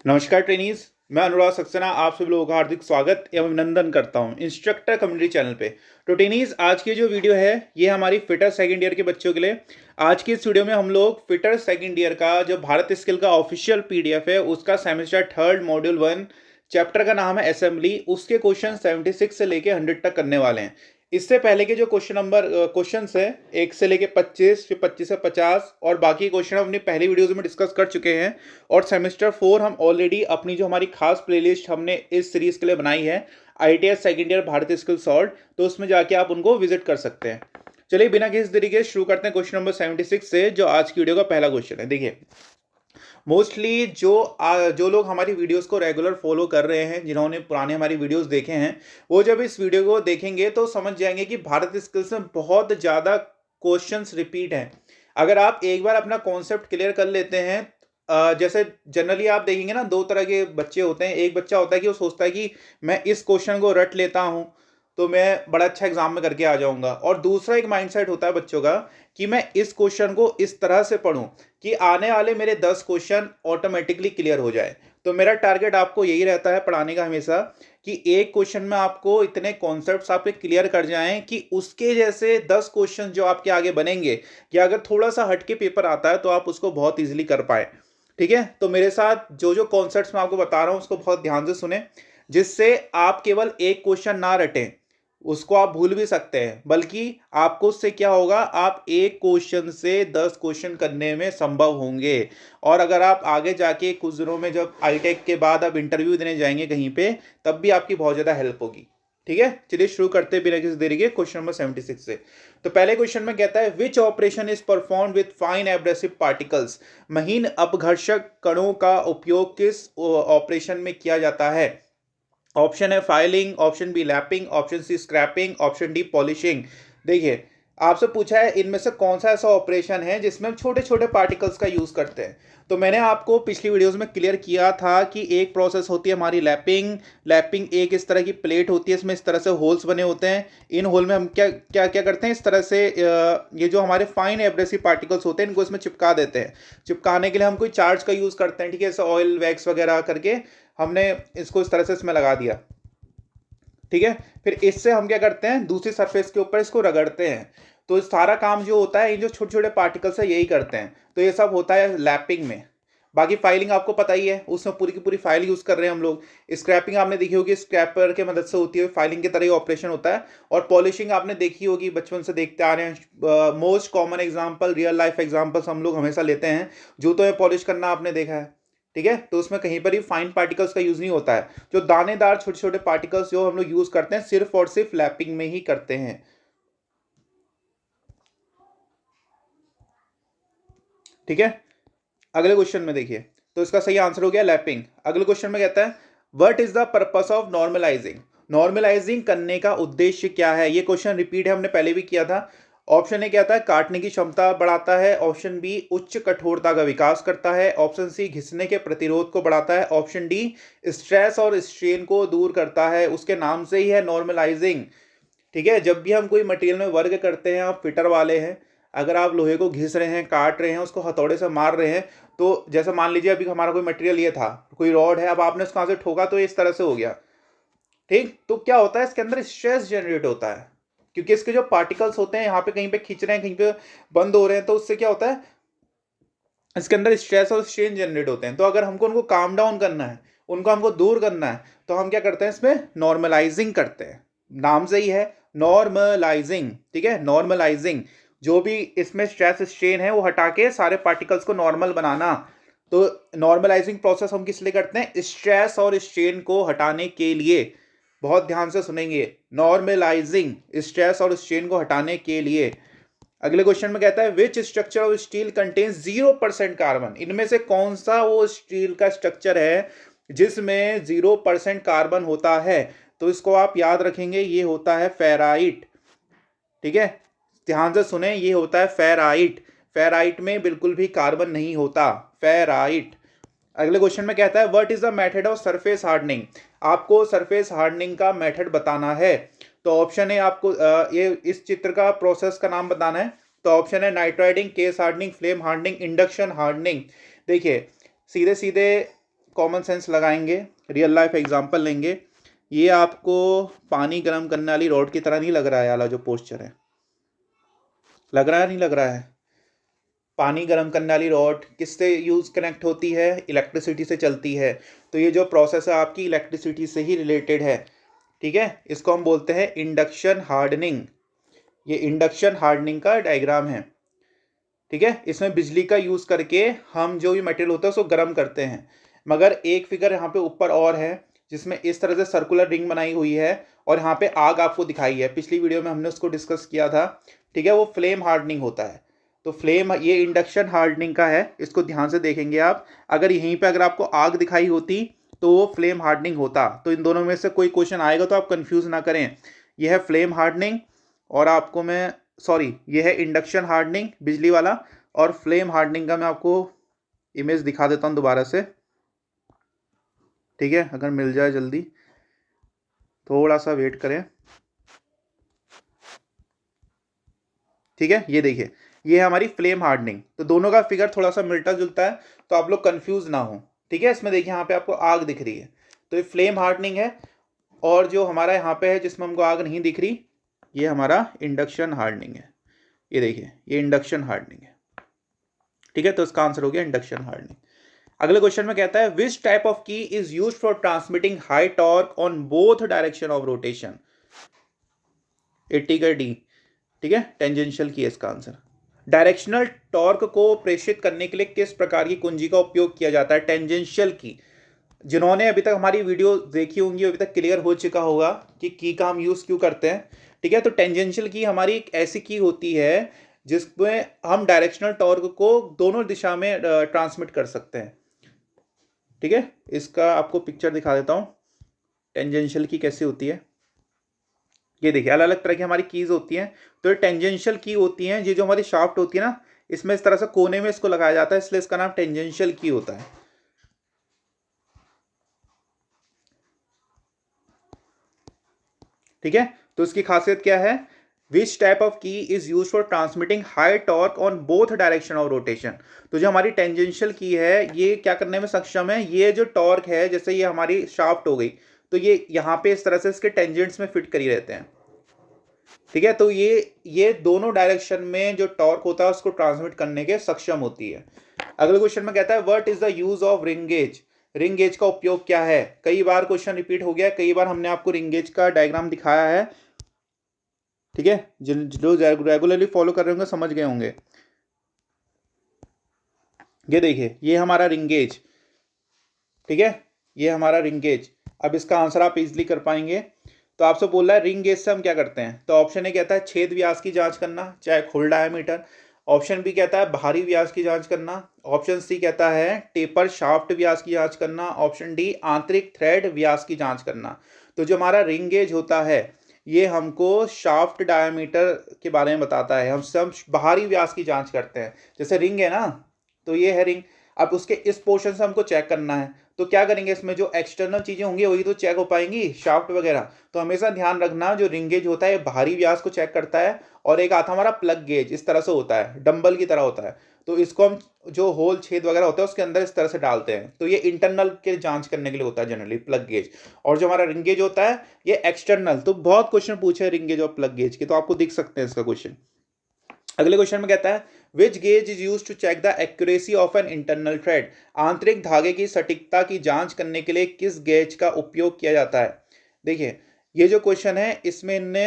नमस्कार ट्रेनीज। मैं अनुराग सक्सेना आप सभी लोगों का हार्दिक स्वागत एवं अभिनंदन करता हूं इंस्ट्रक्टर कम्युनिटी चैनल पे। तो ट्रेनीज, आज की जो वीडियो है ये हमारी फिटर सेकंड ईयर के बच्चों के लिए। आज की इस वीडियो में हम लोग फिटर सेकंड ईयर का जो भारत स्किल का ऑफिशियल पीडीएफ है उसका सेमेस्टर थर्ड मॉड्यूल 1 चैप्टर का नाम है असेंबली, उसके क्वेश्चन 76 से लेके 100 तक करने वाले हैं। इससे पहले के जो क्वेश्चन है 1 से लेके 25, फिर 25 से 50 और बाकी क्वेश्चन अपनी पहली वीडियोज में डिस्कस कर चुके हैं। और सेमेस्टर 4 हम ऑलरेडी अपनी जो हमारी खास प्लेलिस्ट हमने इस सीरीज के लिए बनाई है ITS second year Bharat skill solve, तो उसमें जाके आप उनको विजिट कर सकते हैं। चलिए बिना किसी तरीके शुरू करते हैं क्वेश्चन नंबर 76 से, जो आज की वीडियो का पहला क्वेश्चन है। देखिए, मोस्टली जो लोग हमारी वीडियोस को रेगुलर फॉलो कर रहे हैं, जिन्होंने पुराने हमारी वीडियोस देखे हैं, वो जब इस वीडियो को देखेंगे तो समझ जाएंगे कि भारत स्किल्स में बहुत ज़्यादा क्वेश्चंस रिपीट हैं। अगर आप एक बार अपना कॉन्सेप्ट क्लियर कर लेते हैं, जैसे जनरली आप देखेंगे ना, दो तरह के बच्चे होते हैं। एक बच्चा होता है कि वो सोचता है कि मैं इस क्वेश्चन को रट लेता हूँ तो मैं बड़ा अच्छा एग्जाम में करके आ जाऊंगा, और दूसरा एक माइंडसेट होता है बच्चों का कि मैं इस क्वेश्चन को इस तरह से पढूं कि आने वाले मेरे 10 क्वेश्चन ऑटोमेटिकली क्लियर हो जाए। तो मेरा टारगेट आपको यही रहता है पढ़ाने का हमेशा, कि एक क्वेश्चन में आपको इतने कॉन्सेप्ट्स आपके क्लियर कर जाएं कि उसके जैसे 10 क्वेश्चन जो आपके आगे बनेंगे, कि अगर थोड़ा सा हटके पेपर आता है तो आप उसको बहुत इजीली कर पाए। ठीक है, तो मेरे साथ जो जो कॉन्सेप्ट्स मैं आपको बता रहा हूं उसको बहुत ध्यान से सुने, जिससे आप केवल एक क्वेश्चन ना रटें, उसको आप भूल भी सकते हैं, बल्कि आपको उससे क्या होगा, आप एक क्वेश्चन से 10 क्वेश्चन करने में संभव होंगे। और अगर आप आगे जाके कुछ दिनों में जब ITEC के बाद आप इंटरव्यू देने जाएंगे कहीं पे, तब भी आपकी बहुत ज़्यादा हेल्प होगी। ठीक है, चलिए शुरू करते बिना किसी देरी के क्वेश्चन नंबर 76 से। तो पहले क्वेश्चन में कहता है, which operation is perform with fine abrasive particles. महीन अपघर्षक कणों का उपयोग किस ऑपरेशन में किया जाता है। ऑप्शन है filing, option B lapping, option C scrapping, option D polishing. देखिए, आपसे पूछा है इनमें से कौन सा ऐसा ऑपरेशन है जिसमें हम छोटे छोटे पार्टिकल्स का यूज करते हैं। तो मैंने आपको पिछली वीडियोस में क्लियर किया था कि एक प्रोसेस होती है हमारी लैपिंग। लैपिंग एक इस तरह की प्लेट होती है, इसमें इस तरह से होल्स बने होते हैं। इन होल में हम क्या क्या क्या करते हैं, इस तरह से ये जो हमारे फाइन एब्रेसिव पार्टिकल्स होते हैं इनको इसमें चिपका देते हैं। चिपकाने के लिए हम कोई चार्ज का यूज करते हैं, ठीक है, जैसे ऑयल वैक्स वगैरह करके हमने इसको इस तरह से इसमें लगा दिया। ठीक है, फिर इससे हम क्या करते हैं, दूसरी सरफेस के ऊपर इसको रगड़ते हैं। तो सारा काम जो होता है, ये जो छोटे छोटे पार्टिकल्स है यही करते हैं। तो ये सब होता है लैपिंग में। बाकी फाइलिंग आपको पता ही है, उसमें पूरी की पूरी फाइल यूज कर रहे हैं हम लोग। स्क्रैपिंग आपने देखी होगी, स्क्रैपर के मदद से होती है, फाइलिंग की तरह ही ऑपरेशन होता है। और पॉलिशिंग आपने देखी होगी, बचपन से देखते आ रहे हैं। Most common example, real life examples हम लोग हमेशा लेते हैं। जूतों में पॉलिश करना आपने देखा है, ठीक है, तो उसमें कहीं पर भी फाइन पार्टिकल्स का यूज नहीं होता है। जो दानेदार छोटे छोटे पार्टिकल्स जो हम लोग यूज करते हैं, सिर्फ और सिर्फ लैपिंग में ही करते हैं। ठीक है, अगले क्वेश्चन में देखिए, तो इसका सही आंसर हो गया लैपिंग। अगले क्वेश्चन में कहता है, what is the purpose of normalising. Normalising करने का उद्देश्य क्या है। ये क्वेश्चन रिपीट है, हमने पहले भी किया था। ऑप्शन ए कहता है काटने की क्षमता बढ़ाता है, ऑप्शन बी उच्च कठोरता का विकास करता है, ऑप्शन सी घिसने के प्रतिरोध को बढ़ाता है, ऑप्शन डी स्ट्रेस और स्ट्रेन को दूर करता है। उसके नाम से ही है नॉर्मलाइजिंग। ठीक है, जब भी हम कोई मटेरियल में वर्क करते हैं, आप फिटर वाले हैं, अगर आप लोहे को घिस रहे हैं, काट रहे हैं, उसको हथौड़े से मार रहे हैं, तो जैसे मान लीजिए अभी हमारा कोई मटेरियल ये था, कोई रॉड है, अब आपने उसको से ठोका तो इस तरह से हो गया। ठीक, तो क्या होता है, इसके अंदर स्ट्रेस जनरेट होता है, क्योंकि इसके जो पार्टिकल्स होते हैं यहाँ पे कहीं पे खींच रहे हैं, कहीं पे बंद हो रहे हैं, तो उससे क्या होता है, इसके अंदर स्ट्रेस और स्ट्रेन जनरेट होते हैं। तो अगर हमको उनको काम डाउन करना है, उनको हमको दूर करना है, तो हम क्या करते हैं, इसमें नॉर्मलाइजिंग करते हैं। नाम से ही है नॉर्मलाइजिंग। ठीक है, नॉर्मलाइजिंग, जो भी इसमें स्ट्रेस स्ट्रेन है वो हटा के सारे पार्टिकल्स को नॉर्मल बनाना। तो नॉर्मलाइजिंग प्रोसेस हम किस लिए करते हैं, स्ट्रेस और स्ट्रेन को हटाने के लिए। बहुत ध्यान से सुनेंगे, नॉर्मलाइजिंग, स्ट्रेस और स्ट्रेन को हटाने के लिए। अगले क्वेश्चन में कहता है, which structure of steel contains 0% carbon. इनमें से कौन सा वो स्टील का स्ट्रक्चर है जिसमें 0% कार्बन होता है। तो इसको आप याद रखेंगे, ये होता है फेराइट। ठीक है, ध्यान से सुने, ये होता है फेराइट। फेराइट में बिल्कुल भी कार्बन नहीं होता, फेराइट। अगले क्वेश्चन में कहता है, what is the method of surface hardening. आपको सरफेस हार्डनिंग का मेथड बताना है। तो ऑप्शन है आपको ये इस चित्र का प्रोसेस का नाम बताना है। तो ऑप्शन है nitriding, case hardening, flame hardening, induction hardening. देखिए, सीधे सीधे कॉमन सेंस लगाएंगे, रियल लाइफ एग्जांपल लेंगे। ये आपको पानी गर्म करने वाली रॉड की तरह नहीं लग रहा है वाला जो पोस्चर है, लग रहा है नहीं लग रहा है? पानी गर्म करने वाली रॉड किससे यूज कनेक्ट होती है? इलेक्ट्रिसिटी से चलती है। तो ये जो प्रोसेस है आपकी इलेक्ट्रिसिटी से ही रिलेटेड है, ठीक है। इसको हम बोलते हैं इंडक्शन हार्डनिंग। ये इंडक्शन हार्डनिंग का डायग्राम है, ठीक है। इसमें बिजली का यूज करके हम जो भी मटेरियल होता है उसको गर्म करते हैं। मगर एक फिगर यहाँ पे ऊपर और है जिसमें इस तरह से सर्कुलर रिंग बनाई हुई है और यहाँ पे आग आपको दिखाई है। पिछली वीडियो में हमने उसको डिस्कस किया था, ठीक है। वो फ्लेम हार्डनिंग होता है। तो फ्लेम, ये इंडक्शन हार्डनिंग का है, इसको ध्यान से देखेंगे आप। अगर यहीं पे अगर आपको आग दिखाई होती तो वो फ्लेम हार्डनिंग होता। तो इन दोनों में से कोई क्वेश्चन आएगा तो आप कंफ्यूज ना करें। यह है फ्लेम हार्डनिंग और आपको मैं यह है इंडक्शन हार्डनिंग बिजली वाला, और फ्लेम हार्डनिंग का मैं आपको इमेज दिखा देता हूं दोबारा से, ठीक है। अगर मिल जाए जल्दी, थोड़ा सा वेट करें, ठीक है। ये देखिए, ये है हमारी फ्लेम हार्डनिंग। तो दोनों का फिगर थोड़ा सा मिलता जुलता है तो आप लोग कंफ्यूज ना हो, ठीक है। इसमें देखिए यहाँ पे आपको आग दिख रही है तो ये फ्लेम हार्डनिंग है, और जो हमारा यहाँ पे है जिसमें हमको आग नहीं दिख रही, ये हमारा इंडक्शन हार्डनिंग है। ये देखिए, ये इंडक्शन हार्डनिंग है, ठीक है। तो इसका आंसर हो गया इंडक्शन हार्डनिंग। अगले क्वेश्चन में कहता है विच टाइप ऑफ की is used for transmitting high torque on both direction of rotation? 80 का डी, ठीक है। टेंजेंशियल की है इसका आंसर। डायरेक्शनल टॉर्क को प्रेषित करने के लिए किस प्रकार की कुंजी का उपयोग किया जाता है? टेंजेंशियल की। जिन्होंने अभी तक हमारी वीडियो देखी होंगी अभी तक क्लियर हो चुका होगा कि की का हम यूज क्यों करते हैं, ठीक है। तो टेंजेंशियल की हमारी एक ऐसी की होती है जिसमें हम डायरेक्शनल टॉर्क को दोनों दिशा में ट्रांसमिट कर सकते हैं, ठीक है। इसका आपको पिक्चर दिखा देता हूं टेंजेंशियल की कैसी होती है। ये देखिए, अलग अलग तरह की हमारी कीज होती हैं। तो ये टेंजेंशियल की होती हैं, ये जो हमारी शाफ्ट होती है ना, इसमें इस तरह से कोने में इसको लगाया जाता है, इसलिए इसका नाम टेंजेंशियल की होता है, ठीक है। तो इसकी खासियत क्या है? विच टाइप ऑफ की is use for transmitting high torque on both direction of rotation? तो जो हमारी टेंजेंशियल की है ये क्या करने में सक्षम है? ये जो टॉर्क है, जैसे ये हमारी शाफ्ट हो गई तो ये यहाँ पे इस तरह से इसके टेंजेंट्स में फिट करी रहते हैं, ठीक है। तो ये दोनों डायरेक्शन में जो टॉर्क होता है उसको ट्रांसमिट करने के सक्षम होती है। अगले क्वेश्चन में कहता है what is the use of ring gauge? Ring gauge का उपयोग क्या है? कई बार क्वेश्चन रिपीट हो गया, कई बार हमने आपको रिंग गेज का डायग्राम दिखाया है, ठीक है। जो रेगुलरली फॉलो कर रहे होंगे समझ गए होंगे। ये देखिए, ये हमारा रिंग गेज, ठीक है। ये हमारा रिंग गेज। अब इसका आंसर आप इजीली कर पाएंगे। तो आपसे बोल रहा है रिंग गेज से हम क्या करते हैं? तो ऑप्शन ए कहता है छेद व्यास की जांच करना, चाहे खुल डायमीटर। ऑप्शन बी कहता है बाहरी व्यास की जांच करना। ऑप्शन सी कहता है टेपर शाफ्ट व्यास की जांच करना। ऑप्शन डी आंतरिक थ्रेड व्यास की जांच करना। तो जो हमारा रिंग गेज होता है ये हमको शाफ्ट डायमीटर के बारे में बताता है। हम सब बाहरी व्यास की जांच करते हैं, जैसे रिंग है ना, तो ये है रिंग। अब उसके इस पोर्शन से हमको चेक करना है तो क्या करेंगे? इसमें जो एक्सटर्नल चीजें होंगी वही तो चेक हो पाएंगी, शाफ्ट वगैरह। तो हमेशा ध्यान रखना जो रिंग गेज होता है बाहरी व्यास को चेक करता है, और एक आता हमारा प्लग गेज इस तरह से होता है, डंबल की तरह होता है। तो इसको हम जो होल छेद वगैरह होता है उसके अंदर इस तरह से डालते हैं, तो ये इंटरनल के जांच करने के लिए होता है जनरली प्लग गेज। और जो हमारा रिंग गेज होता है ये एक्सटर्नल। तो बहुत क्वेश्चन पूछे रिंग गेज और प्लग गेज के, तो आपको दिख सकते हैं इसका क्वेश्चन। अगले क्वेश्चन में कहता है which gauge is use to check the accuracy of an internal thread? आंतरिक धागे की सटीकता की जांच करने के लिए किस गेज का उपयोग किया जाता है? देखिए, ये जो क्वेश्चन है इसमें इनने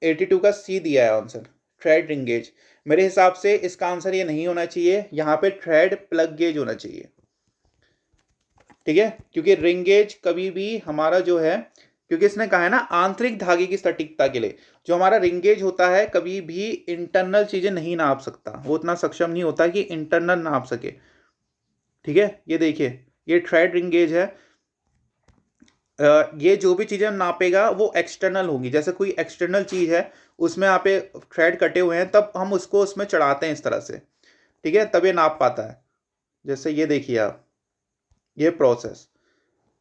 82 का सी दिया है आंसर, थ्रेड रिंग गेज। मेरे हिसाब से इसका आंसर ये नहीं होना चाहिए, यहाँ पे थ्रेड प्लग गेज होना चाहिए, ठीक है। क्योंकि रिंग गेज कभी भी हमारा जो है, क्योंकि इसने कहा है ना आंतरिक धागे की सटीकता के लिए, जो हमारा रिंग गेज होता है कभी भी इंटरनल चीजें नहीं नाप सकता, वो उतना सक्षम नहीं होता कि इंटरनल नाप सके, ठीक है। ये देखिए, ये थ्रेड रिंग गेज है। ये जो भी चीजें नापेगा वो एक्सटर्नल होगी। जैसे कोई एक्सटर्नल चीज है उसमें यहाँ पे थ्रेड कटे हुए हैं, तब हम उसको उसमें चढ़ाते हैं इस तरह से, ठीक है, तब ये नाप पाता है। जैसे ये देखिए आप, ये प्रोसेस,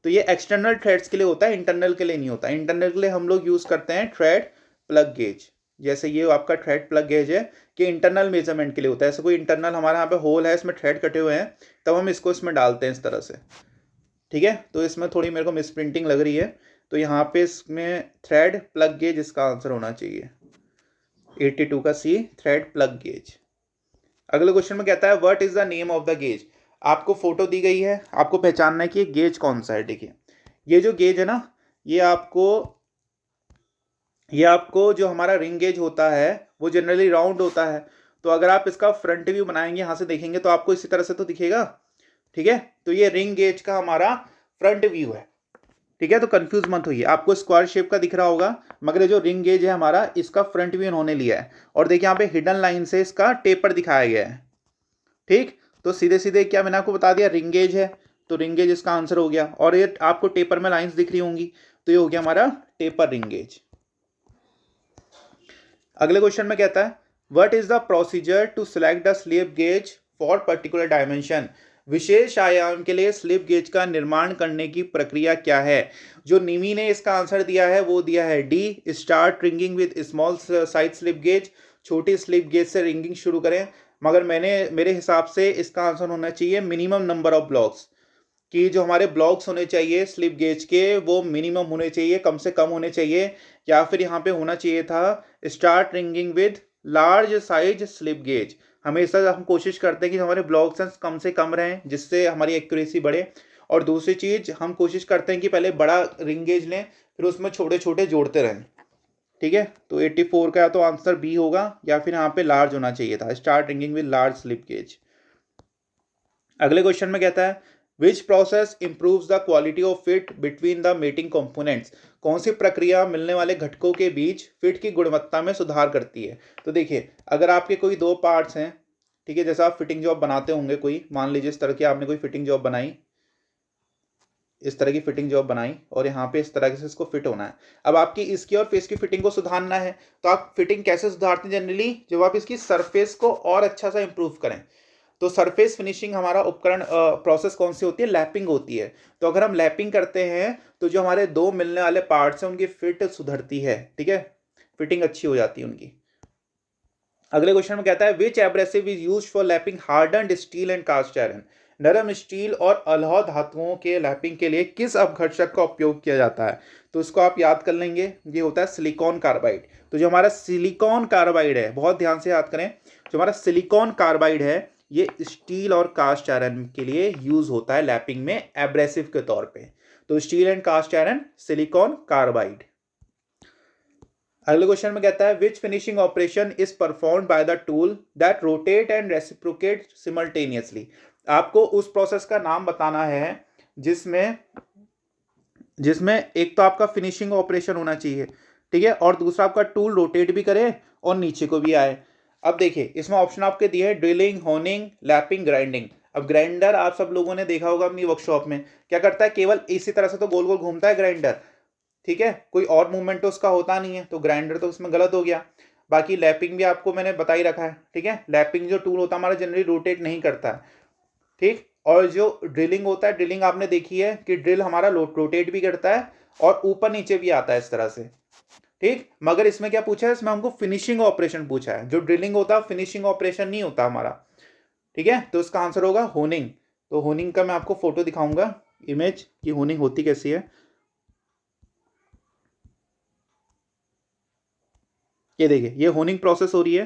तो ये एक्सटर्नल थ्रेड्स के लिए होता है, इंटरनल के लिए नहीं होता। इंटरनल के लिए हम लोग यूज करते हैं थ्रेड प्लग गेज। जैसे ये आपका थ्रेड प्लग गेज है कि इंटरनल मेजरमेंट के लिए होता है। ऐसे कोई इंटरनल हमारे यहाँ पे होल है, इसमें थ्रेड कटे हुए हैं, तब हम इसको इसमें डालते हैं इस तरह से, ठीक है, तो इसमें थोड़ी मेरे को मिस प्रिंटिंग लग रही है, तो यहाँ पे इसमें थ्रेड प्लग गेज इसका आंसर होना चाहिए। 82 का सी, थ्रेड प्लग गेज। अगले क्वेश्चन में कहता है what is the name of the gauge. आपको फोटो दी गई है, आपको पहचानना है कि ये गेज कौन सा है। देखिए ये जो गेज है ना, ये आपको जो हमारा रिंग गेज होता है वो जनरली राउंड होता है। तो अगर आप इसका फ्रंट व्यू बनाएंगे, यहाँ से देखेंगे तो आपको इसी तरह से तो दिखेगा। ठीक है, तो ये रिंग गेज का हमारा फ्रंट व्यू है। ठीक है, तो कंफ्यूज मत होइए, आपको स्क्वायर शेप का दिख रहा होगा, मगर ये जो रिंग गेज है हमारा, इसका फ्रंट व्यू इन्होंने लिया है। और देखिए यहाँ पे हिडन लाइन से इसका टेपर दिखाया गया है। ठीक, तो सीधे सीधे क्या मैंने आपको बता दिया, रिंग गेज है, तो रिंग गेज इसका आंसर हो गया। और ये आपको टेपर में लाइंस दिख रही होंगी, तो ये हो गया हमारा टेपर रिंग गेज। अगले क्वेश्चन में कहता है what is the procedure to select the slip gauge for particular dimension. विशेष आयाम के लिए स्लिप गेज का निर्माण करने की प्रक्रिया क्या है। जो निमी ने इसका आंसर दिया है वो दिया है D, start ringing with small size slip gauge. छोटी स्लिप गेज से रिंगिंग शुरू करें। मगर मेरे हिसाब से इसका आंसर होना चाहिए मिनिमम नंबर ऑफ ब्लॉक्स, कि जो हमारे ब्लॉक्स होने चाहिए स्लिप गेज के वो मिनिमम होने चाहिए, कम से कम होने चाहिए। या फिर यहाँ पे होना चाहिए था start ringing with large size slip gauge. हमेशा हम कोशिश करते हैं कि हमारे ब्लॉक्स कम से कम रहें, जिससे हमारी एक्यूरेसी बढ़े। और दूसरी चीज हम कोशिश करते हैं कि पहले बड़ा रिंग गेज लें, फिर उसमें छोटे छोटे जोड़ते रहें। ठीक है, तो 84 का तो आंसर बी होगा, या फिर यहाँ पे लार्ज होना चाहिए था, start ringing with large slip gauge. अगले क्वेश्चन में कहता है which process improves the quality of fit between the mating components. कौन सी प्रक्रिया मिलने वाले घटकों के बीच फिट की गुणवत्ता में सुधार करती है। तो देखिए अगर आपके कोई दो पार्ट्स हैं, ठीक है, जैसा आप फिटिंग जॉब बनाते होंगे, कोई मान लीजिए इस तरह की आपने कोई फिटिंग जॉब बनाई, इस तरह की फिटिंग जॉब बनाई, और यहाँ पे इस तरह से इसको फिट होना है। अब आपकी इसकी और फेस की फिटिंग को सुधारना है, तो आप फिटिंग कैसे सुधारते हैं जनरली, जब आप इसकी सरफेस को और अच्छा सा इंप्रूव करें। तो सरफेस फिनिशिंग हमारा उपकरण प्रोसेस कौन सी होती है, लैपिंग होती है। तो अगर हम लैपिंग करते हैं तो जो हमारे दो मिलने वाले पार्ट्स हैं उनकी फिट सुधरती है। ठीक है, फिटिंग अच्छी हो जाती है उनकी। अगले क्वेश्चन में कहता है which abrasive is used for lapping hardened steel and cast iron. नरम स्टील और अलौह धातुओं के लैपिंग के लिए किस अपघर्षक का उपयोग किया जाता है। तो इसको आप याद कर लेंगे, ये होता है सिलिकॉन कार्बाइड। तो जो हमारा सिलिकॉन कार्बाइड है, बहुत ध्यान से याद करें, जो हमारा सिलिकॉन कार्बाइड है ये स्टील और कास्ट आयरन के लिए यूज होता है लैपिंग में एब्रेसिव के तौर पे। तो steel and cast iron, silicon carbide. अगले क्वेश्चन में कहता है which finishing operation is performed by the tool that rotate and reciprocate simultaneously. आपको उस प्रोसेस का नाम बताना है जिसमें एक तो आपका फिनिशिंग ऑपरेशन होना चाहिए, ठीक है, और दूसरा आपका टूल रोटेट भी करे और नीचे को भी आए। अब देखिए इसमें ऑप्शन आपके दिए हैं ड्रिलिंग, होनिंग, लैपिंग, ग्राइंडिंग। अब ग्राइंडर आप सब लोगों ने देखा होगा अपनी वर्कशॉप में, क्या करता है, केवल इसी तरह से तो गोल गोल घूमता है ग्राइंडर। ठीक है, कोई और मूवमेंट तो उसका होता नहीं है, तो ग्राइंडर तो उसमें गलत हो गया। बाकी लैपिंग भी आपको मैंने बता ही रखा है। ठीक है, लैपिंग जो टूल होता है हमारा जनरली रोटेट नहीं करता है। ठीक, और जो ड्रिलिंग होता है, ड्रिलिंग आपने देखी है कि ड्रिल हमारा रोटेट भी करता है और ऊपर नीचे भी आता है इस तरह से। ठीक, मगर इसमें क्या पूछा है, इसमें हमको फिनिशिंग ऑपरेशन पूछा है। जो ड्रिलिंग होता है फिनिशिंग ऑपरेशन नहीं होता हमारा। ठीक है, तो इसका आंसर होगा होनिंग। तो होनिंग का मैं आपको फोटो दिखाऊंगा, इमेज, कि होनिंग होती कैसी है। ये देखिए ये होनिंग प्रोसेस हो रही है।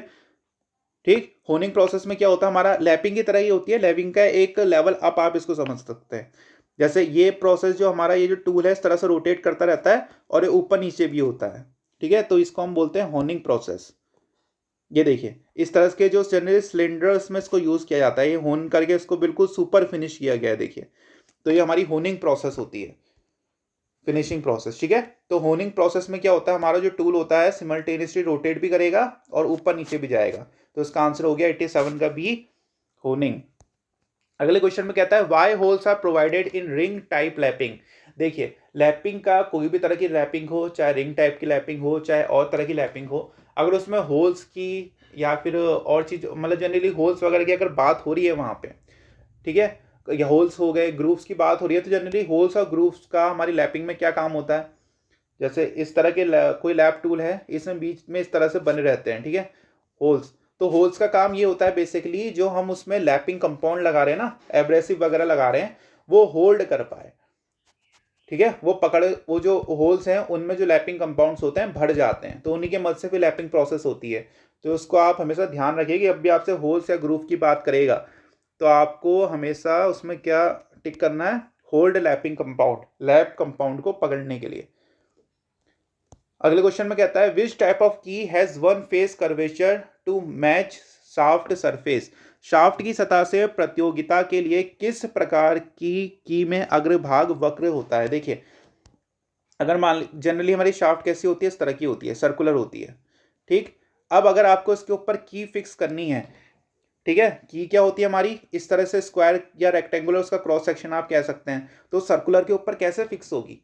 ठीक, होनिंग प्रोसेस में क्या होता है, हमारा लैपिंग की तरह ही होती है, लैपिंग का एक लेवल अप आप इसको समझ सकते हैं। जैसे ये प्रोसेस जो हमारा ये जो टूल है इस तरह से रोटेट करता रहता है और ये ऊपर नीचे भी होता है। ठीक है, तो इसको हम बोलते हैं होनिंग प्रोसेस। ये देखिए इस तरह के जो जनरली सिलेंडर्स में इसको यूज किया जाता है, ये होन करके इसको बिल्कुल सुपर फिनिश किया गया है। देखिए तो ये हमारी होनिंग प्रोसेस होती है, फिनिशिंग प्रोसेस। ठीक है, तो होनिंग प्रोसेस में क्या होता है, हमारा जो टूल होता है सिमल्टेनियसली रोटेट भी करेगा और ऊपर नीचे भी जाएगा। तो इसका आंसर हो गया 87 का बी, होनिंग। अगले क्वेश्चन में कहता है why holes are provided in ring type lapping. देखिए लैपिंग का कोई भी तरह की लैपिंग हो, चाहे रिंग टाइप की लैपिंग हो चाहे और तरह की लैपिंग हो, अगर उसमें होल्स की या फिर और चीज, मतलब जनरली होल्स वगैरह की अगर बात हो रही है वहां पे, ठीक है, या होल्स हो गए, ग्रूव्स की बात हो रही है, तो जनरली होल्स और ग्रूव्स का हमारी लैपिंग में क्या काम होता है। जैसे इस तरह के कोई लैप टूल है, इसमें बीच में इस तरह से बने रहते हैं, ठीक है, होल्स। तो होल्स का काम ये होता है बेसिकली, जो हम उसमें लैपिंग कंपाउंड लगा रहे हैं ना, एब्रेसिव वगैरह लगा रहे हैं, वो होल्ड कर पाए। ठीक है, वो जो होल्स हैं उनमें जो लैपिंग कंपाउंड्स होते हैं भर जाते हैं, तो उन्हीं के मदद से फिर लैपिंग प्रोसेस होती है। तो उसको आप हमेशा ध्यान रखिए कि अब भी आपसे होल्स या ग्रूव की बात करेगा तो आपको हमेशा उसमें क्या टिक करना है, hold lapping compound, lap compound को पकड़ने के लिए। अगले क्वेश्चन में कहता है which type of key has one face curvature to match shaft surface. Shaft की सतह से प्रतियोगिता के लिए किस प्रकार की में अग्रभाग वक्र होता है। देखिए, अगर मान जनरली हमारी शाफ्ट कैसी होती है, इस तरह की होती है, सर्कुलर होती है। ठीक, अब अगर आपको इसके ऊपर की फिक्स करनी है, ठीक है, की क्या होती है हमारी, इस तरह से स्क्वायर या रेक्टेंगुलर उसका क्रॉस सेक्शन आप कह सकते हैं, तो सर्कुलर के ऊपर कैसे फिक्स होगी,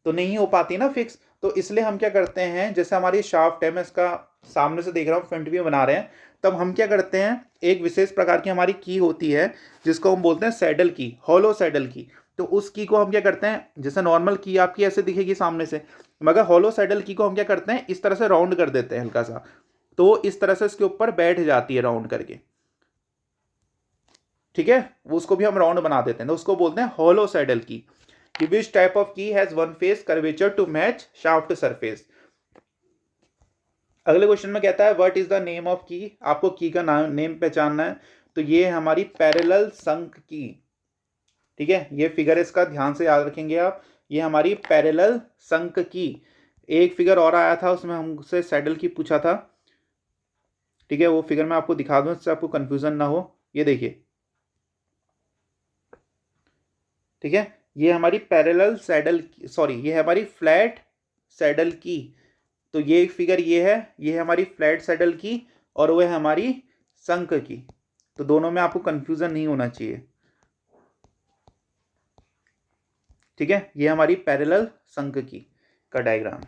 तो नहीं हो पाती ना फिक्स। तो इसलिए हम क्या करते हैं, जैसे हमारी शाफ्ट है, मैं इसका सामने से देख रहा हूँ, फ्रंट व्यू बना रहे हैं, तब हम क्या करते हैं, एक विशेष प्रकार की हमारी की होती है जिसको हम बोलते हैं सैडल की, हॉलो सैडल की। तो उस की को हम क्या करते हैं, जैसे नॉर्मल की आपकी ऐसे दिखेगी सामने से, मगर हॉलो सैडल की को हम क्या करते हैं, इस तरह से राउंड कर देते हैं हल्का सा, तो इस तरह से इसके ऊपर बैठ जाती है राउंड करके। ठीक है, वो उसको भी हम राउंड बना देते हैं, तो उसको बोलते हैं hollow saddle key. Which type of key has one face curvature to match shaft surface. अगले क्वेश्चन में कहता है what is the name of key. आपको की का नेम पहचानना है, तो ये है हमारी पैरेलल संक की। ठीक है, ये फिगर इसका ध्यान से याद रखेंगे आप, ये हमारी पैरेलल संक की। एक फिगर और आया था उसमें हमसे सैडल की पूछा था। ठीक है, वो फिगर मैं आपको दिखा दूं, इससे आपको कंफ्यूजन ना हो। ये देखिए, ठीक है, ये हमारी पैरेलल सैडल, सॉरी, ये है हमारी फ्लैट सैडल की। तो ये एक फिगर ये है हमारी फ्लैट सैडल की, और वो है हमारी संक की। तो दोनों में आपको कंफ्यूजन नहीं होना चाहिए। ठीक है, ये हमारी पैरेलल संक की का डायग्राम।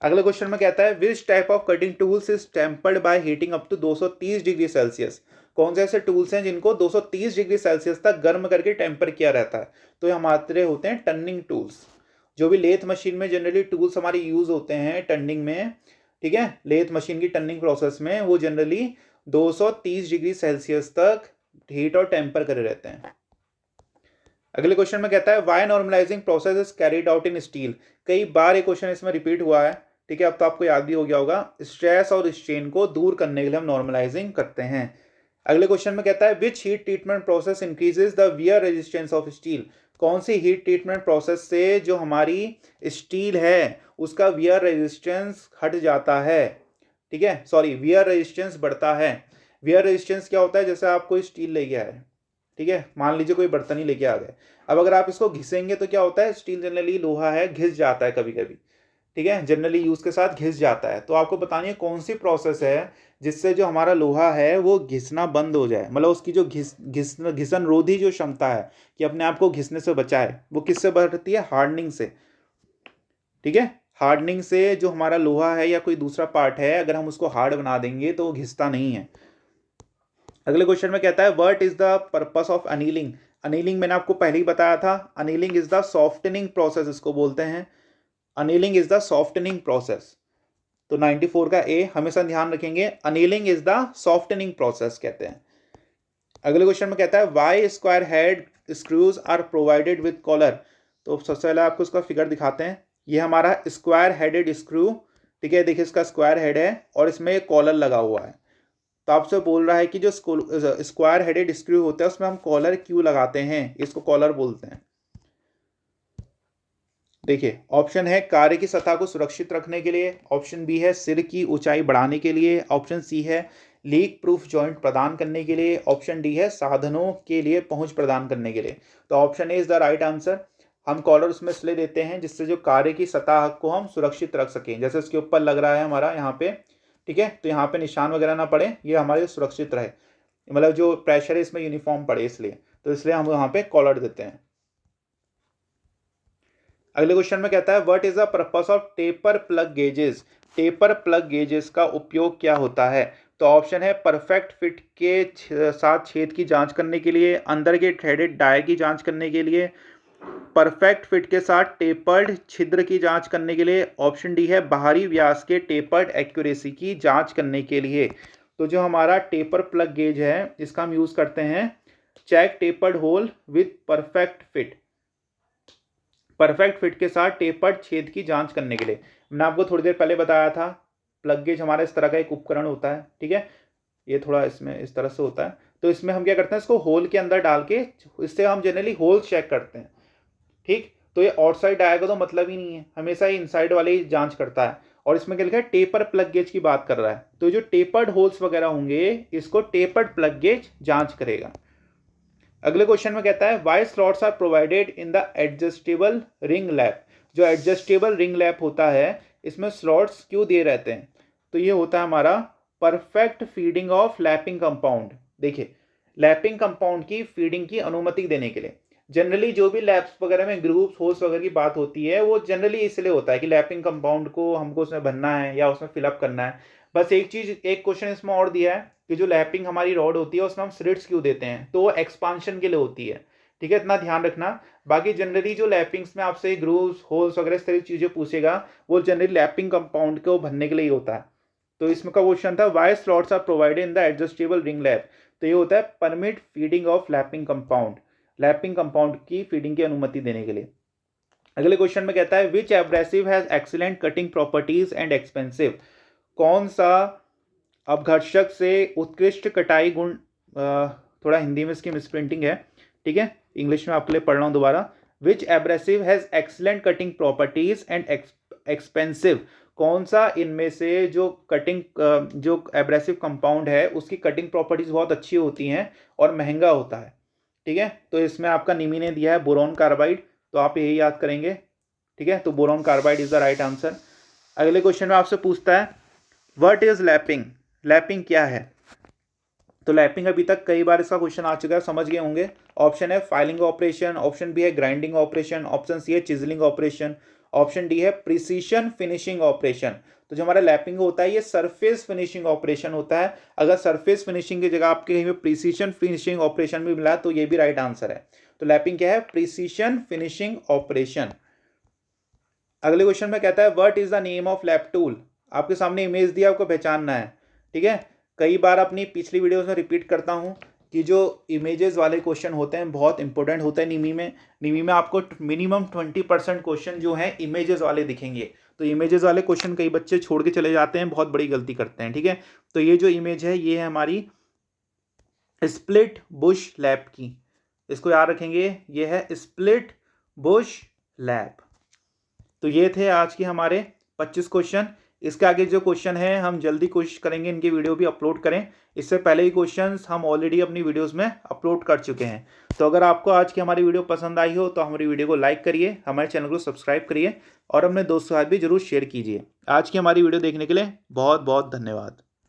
अगले क्वेश्चन में कहता है which type of cutting tools is tempered by heating up to 230 degree Celsius. कौन से ऐसे टूल्स हैं जिनको 230 डिग्री सेल्सियस तक गर्म करके टेम्पर किया रहता है। तो ये हमारे होते हैं टर्निंग टूल्स। जो भी लेथ मशीन में जनरली टूल्स हमारे यूज होते हैं टर्निंग में, ठीक है, लेथ मशीन की टर्निंग प्रोसेस में, वो जनरली 230 डिग्री सेल्सियस तक हीट और टेम्पर करे रहते हैं। अगले क्वेश्चन में कहता है why normalising process is carried out in steel. कई बार ये क्वेश्चन इसमें रिपीट हुआ है। ठीक है, अब तो आपको याद भी हो गया होगा, स्ट्रेस और स्ट्रेन को दूर करने के लिए हम नॉर्मलाइजिंग करते हैं। अगले क्वेश्चन में कहता है which heat treatment process increases the wear resistance of steel. कौन सी हीट ट्रीटमेंट प्रोसेस से जो हमारी स्टील है उसका वियर रेजिस्टेंस हट जाता है। ठीक है, सॉरी, वियर रेजिस्टेंस बढ़ता है। वियर रेजिस्टेंस क्या होता है, जैसे आप कोई स्टील ले गया है, ठीक है, मान लीजिए कोई बर्तन ही लेके आ गए, अब अगर आप इसको घिसेंगे तो क्या होता है, स्टील जनरली लोहा है, घिस जाता है कभी कभी। ठीक है, जनरली यूज के साथ घिस जाता है। तो आपको बतानी है कौन सी प्रोसेस है जिससे जो हमारा लोहा है वो घिसना बंद हो जाए, मतलब उसकी जो घिसन रोधी जो क्षमता है कि अपने आप को घिसने से बचाए, वो किससे बढ़ती है, हार्डनिंग से। ठीक है, हार्डनिंग से जो हमारा लोहा है या कोई दूसरा पार्ट है, अगर हम उसको हार्ड बना देंगे तो वो घिसता नहीं है। अगले क्वेश्चन में कहता है what is the purpose of annealing. Annealing मैंने आपको पहले ही बताया था, annealing is the softening process इसको बोलते हैं। Annealing is the softening process. तो 94 का ए हमेशा ध्यान रखेंगे, annealing is the softening process कहते हैं। अगले क्वेश्चन में कहता है why square head screws are provided with collar. तो सबसे पहले आपको इसका फिगर दिखाते हैं, ये हमारा स्क्वायर हेडेड स्क्रू। ठीक है, देखिए इसका स्क्वायर हेड है और इसमें कॉलर लगा हुआ है। तो आपसे बोल रहा है कि जो स्क्वायर हेडेड स्क्रू होता है उसमें हम कॉलर क्यों लगाते हैं, इसको कॉलर बोलते हैं। देखिए, ऑप्शन है कार्य की सतह को सुरक्षित रखने के लिए, ऑप्शन बी है सिर की ऊंचाई बढ़ाने के लिए, ऑप्शन सी है लीक प्रूफ जॉइंट प्रदान करने के लिए, ऑप्शन डी है साधनों के लिए पहुंच प्रदान करने के लिए। तो option A is the right answer. हम कॉलर उसमें इसलिए देते हैं जिससे जो कार्य की सतह को हम सुरक्षित रख सकें, जैसे इसके ऊपर लग रहा है हमारा यहाँ पे, ठीक है, तो यहाँ पे निशान वगैरह ना पड़े, ये हमारे सुरक्षित रहे, मतलब जो प्रेशर है इसमें यूनिफॉर्म पड़े, इसलिए तो इसलिए हम यहाँ पे कॉलर देते हैं। अगले क्वेश्चन में कहता है what is the purpose of taper plug gauges. Taper plug gauges का उपयोग क्या होता है। तो ऑप्शन है परफेक्ट फिट के साथ छेद की जांच करने के लिए, अंदर के थ्रेडेड डाई की जांच करने के लिए, परफेक्ट फिट के साथ टेपर्ड छिद्र की जांच करने के लिए, ऑप्शन डी है बाहरी व्यास के टेपर्ड एक्यूरेसी की जांच करने के लिए। तो जो हमारा टेपर प्लग गेज है इसका हम यूज करते हैं check tapered hole with perfect fit. Perfect fit के साथ टेपर्ड छेद की जांच करने के लिए। मैंने आपको थोड़ी देर पहले बताया था प्लग गेज हमारा इस तरह का एक उपकरण होता है, ठीक है, ये थोड़ा इसमें इस तरह से होता है। तो इसमें हम क्या करते हैं, इसको होल के अंदर डाल के, इससे हम जनरली होल चेक करते हैं, ठीक। तो ये आउटसाइड आएगा तो मतलब ही नहीं है, हमेशा ही इनसाइड वाले ही जांच करता है। और इसमें क्या लिखा है, टेपर प्लग गेज की बात कर रहा है। तो जो टेपर्ड होल्स वगैरह होंगे इसको टेपर्ड प्लग गेज जांच करेगा। अगले क्वेश्चन में कहता है why slots are provided in the adjustable ring lap. जो एडजस्टेबल रिंग लैप होता है इसमें स्लॉट्स क्यों दिए रहते हैं? तो ये होता है हमारा perfect feeding of lapping compound. देखिए, लैपिंग कंपाउंड की फीडिंग की अनुमति देने के लिए जनरली जो भी लैप्स वगैरह में ग्रुप्स होल्स वगैरह की बात होती है वो जनरली इसलिए होता है कि लैपिंग कंपाउंड को हमको उसमें भरना है या उसमें फिलअप करना है। बस एक चीज, एक क्वेश्चन इसमें और दिया है कि जो लैपिंग हमारी रॉड होती है उसमें हम स्लिट्स क्यों देते हैं, तो वो एक्सपांशन के लिए होती है, ठीक है, इतना ध्यान रखना। बाकी जनरली जो लैपिंग्स में आपसे ग्रूव्स होल्स वगैरह इस तरह की चीजें पूछेगा वो जनरली लैपिंग कंपाउंड को भरने के लिए होता है। तो इसमें का क्वेश्चन था why slots are provided in the adjustable ring lap. तो ये होता है permit feeding of lapping compound, lapping compound की फीडिंग की अनुमति देने के लिए। अगले क्वेश्चन में कहता है which abrasive has excellent cutting properties and expensive. कौन सा अपघर्षक से उत्कृष्ट कटाई गुण, थोड़ा हिंदी में इसकी मिसप्रिंटिंग है, ठीक है, इंग्लिश में आपके लिए पढ़ रहा हूं दोबारा। Which abrasive has excellent cutting properties and expensive. कौन सा इनमें से जो कटिंग जो एब्रेसिव कंपाउंड है उसकी कटिंग प्रॉपर्टीज बहुत अच्छी होती हैं और महंगा होता है, ठीक है। तो इसमें आपका निमी ने दिया है बोरॉन कार्बाइड, तो आप यही याद करेंगे, ठीक है। तो boron carbide is the right answer. अगले क्वेश्चन में आपसे पूछता है व्हाट इज लैपिंग। लैपिंग क्या है? तो लैपिंग अभी तक कई बार इसका क्वेश्चन आ चुका है, समझ गए होंगे। ऑप्शन है फाइलिंग ऑपरेशन, ऑप्शन बी है ग्राइंडिंग ऑपरेशन, ऑप्शन सी है चिजलिंग ऑपरेशन, ऑप्शन डी है प्रिसीशन फिनिशिंग ऑपरेशन। तो जो हमारा लैपिंग होता है ये सरफेस फिनिशिंग ऑपरेशन होता है। अगर सरफेस फिनिशिंग की जगह आपके कहीं पे प्रिसीशन फिनिशिंग ऑपरेशन भी मिला तो ये भी राइट आंसर है। तो लैपिंग क्या है? Precision finishing operation. अगले क्वेश्चन में कहता है what is the name of lap tool. आपके सामने इमेज दिया, आपको पहचानना है, ठीक है। कई बार अपनी पिछली वीडियोस में रिपीट करता हूं कि जो इमेजेस वाले क्वेश्चन होते हैं बहुत इंपॉर्टेंट होता है निमी में आपको मिनिमम 20% क्वेश्चन जो हैं इमेजेस वाले दिखेंगे। तो इमेजेस वाले क्वेश्चन कई बच्चे छोड़ के चले जाते हैं, बहुत बड़ी गलती करते हैं, ठीक है। तो ये जो इमेज है ये है हमारी स्प्लिट बुश लैप की, इसको याद रखेंगे, ये है स्प्लिट बुश लैप। तो ये थे आज के हमारे 25 क्वेश्चन। इसके आगे जो क्वेश्चन है हम जल्दी कोशिश करेंगे इनकी वीडियो भी अपलोड करें। इससे पहले ही क्वेश्चंस हम ऑलरेडी अपनी वीडियोस में अपलोड कर चुके हैं। तो अगर आपको आज की हमारी वीडियो पसंद आई हो तो हमारी वीडियो को लाइक करिए, हमारे चैनल को सब्सक्राइब करिए और अपने दोस्तों के साथ भी जरूर शेयर कीजिए। आज की हमारी वीडियो देखने के लिए बहुत बहुत धन्यवाद।